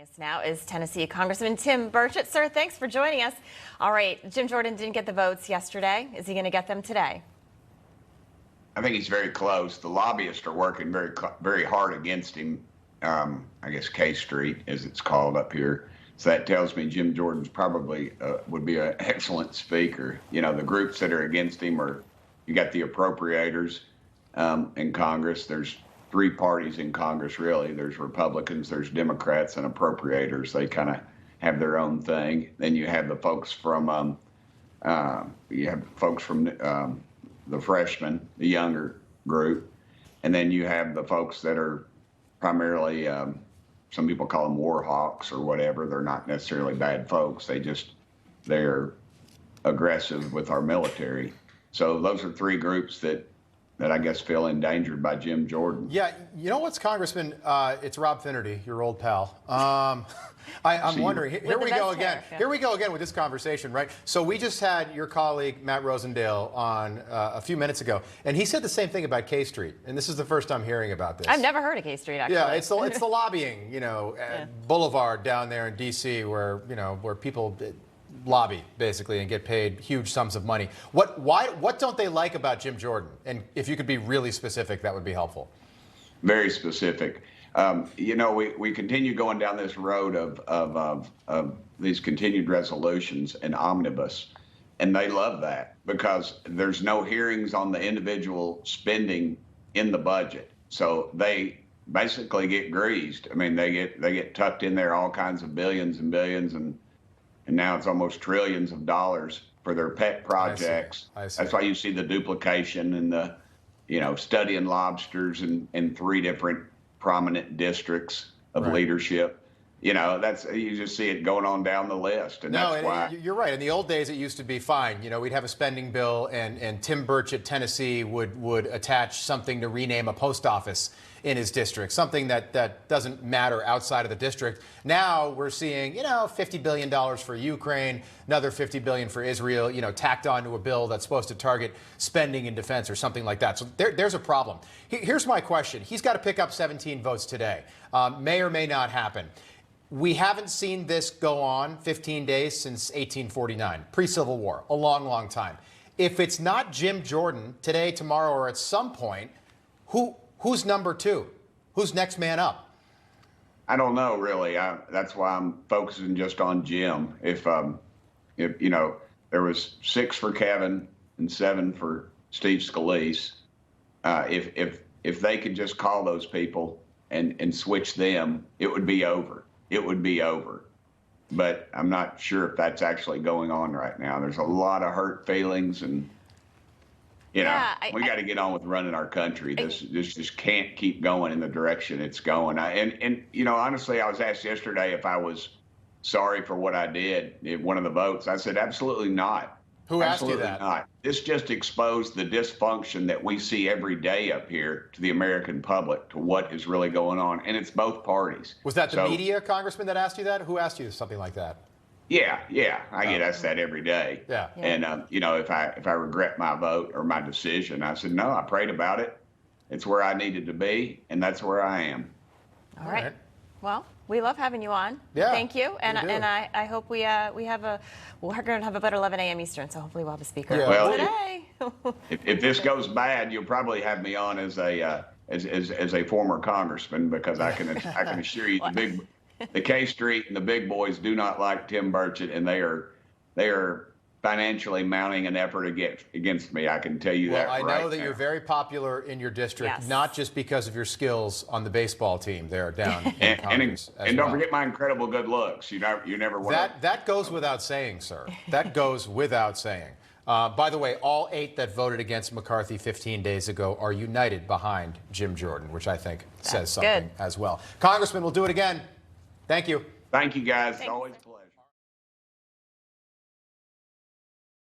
us now is Tennessee Congressman Tim Burchett. Sir, thanks for joining us. All right, Jim Jordan didn't get the votes yesterday. Is he going to get them today? I think he's very close. The lobbyists are working very hard against him. I guess K Street, as it's called up here. So that tells me Jim Jordan's probably would be an excellent speaker. You know, the groups that are against him are, you got the appropriators in Congress. There's three parties in Congress, really. There's Republicans, there's Democrats, and appropriators. They kind of have their own thing. Then you have the folks from the freshmen, the younger group, and then you have the folks that are primarily, some people call them war hawks or whatever. They're not necessarily bad folks. They're aggressive with our military. So those are three groups that I guess feel endangered by Jim Jordan. Yeah, you know what's, Congressman? It's Rob Finnerty, your old pal. I'm wondering, here we go again. Yeah. Here we go again with this conversation, right? So we just had your colleague, Matt Rosendale, on a few minutes ago, and he said the same thing about K Street, and this is the first I'm hearing about this. I've never heard of K Street, actually. Yeah, it's the lobbying, boulevard down there in D.C. where people lobby, basically, and get paid huge sums of money. What don't they like about Jim Jordan? And if you could be really specific, that would be helpful. Very specific. We continue going down this road of these continued resolutions and omnibus, and they love that because there's no hearings on the individual spending in the budget. So they basically get greased. I mean, they get tucked in there, all kinds of billions and billions, and now it's almost trillions of dollars for their pet projects. I see. That's why you see the duplication and the, studying lobsters in three different prominent districts of leadership. You just see it going on down the list, and that's why. You're right. In the old days, it used to be fine. We'd have a spending bill, and Tim Burchett, Tennessee, would attach something to rename a post office in his district, something that doesn't matter outside of the district. Now we're seeing, $50 billion for Ukraine, another $50 billion for Israel, tacked onto a bill that's supposed to target spending in defense or something like that. So there's a problem. Here's my question. He's got to pick up 17 votes today. May or may not happen. We haven't seen this go on 15 days since 1849, pre-Civil War, a long, long time. If it's not Jim Jordan today, tomorrow, or at some point, who's number two? Who's next man up? I don't know, really. That's why I'm focusing just on Jim. If there was 6 for Kevin and 7 for Steve Scalise, if they could just call those people and switch them, it would be over. It would be over. But I'm not sure if that's actually going on right now. There's a lot of hurt feelings, and we got to get on with running our country. This just can't keep going in the direction it's going. Honestly, I was asked yesterday if I was sorry for what I did in one of the votes. I said, absolutely not. Who asked you that? Absolutely not. This just exposed the dysfunction that we see every day up here to the American public, to what is really going on, and it's both parties. Was that the media, Congressman, that asked you that? Who asked you something like that? Yeah, I get asked that every day. Yeah. And if I regret my vote or my decision, I said no. I prayed about it. It's where I needed to be, and that's where I am. All right. Well, we love having you on. Yeah. Thank you. And I hope we're going to have about 11 a.m. Eastern, so hopefully we'll have a speaker today. if this goes bad, you'll probably have me on as a former congressman, because I can assure you the K Street and the big boys do not like Tim Burchett, and they are financially mounting an effort against me. I can tell you that. Well, I know that you're very popular in your district, not just because of your skills on the baseball team there down in Congress. And don't forget my incredible good looks. You never want that goes without saying, sir. That goes without saying. By the way, all 8 that voted against McCarthy 15 days ago are united behind Jim Jordan, which I think says something as well. Congressman, we'll do it again. Thank you. Thank you, guys. It's always a pleasure.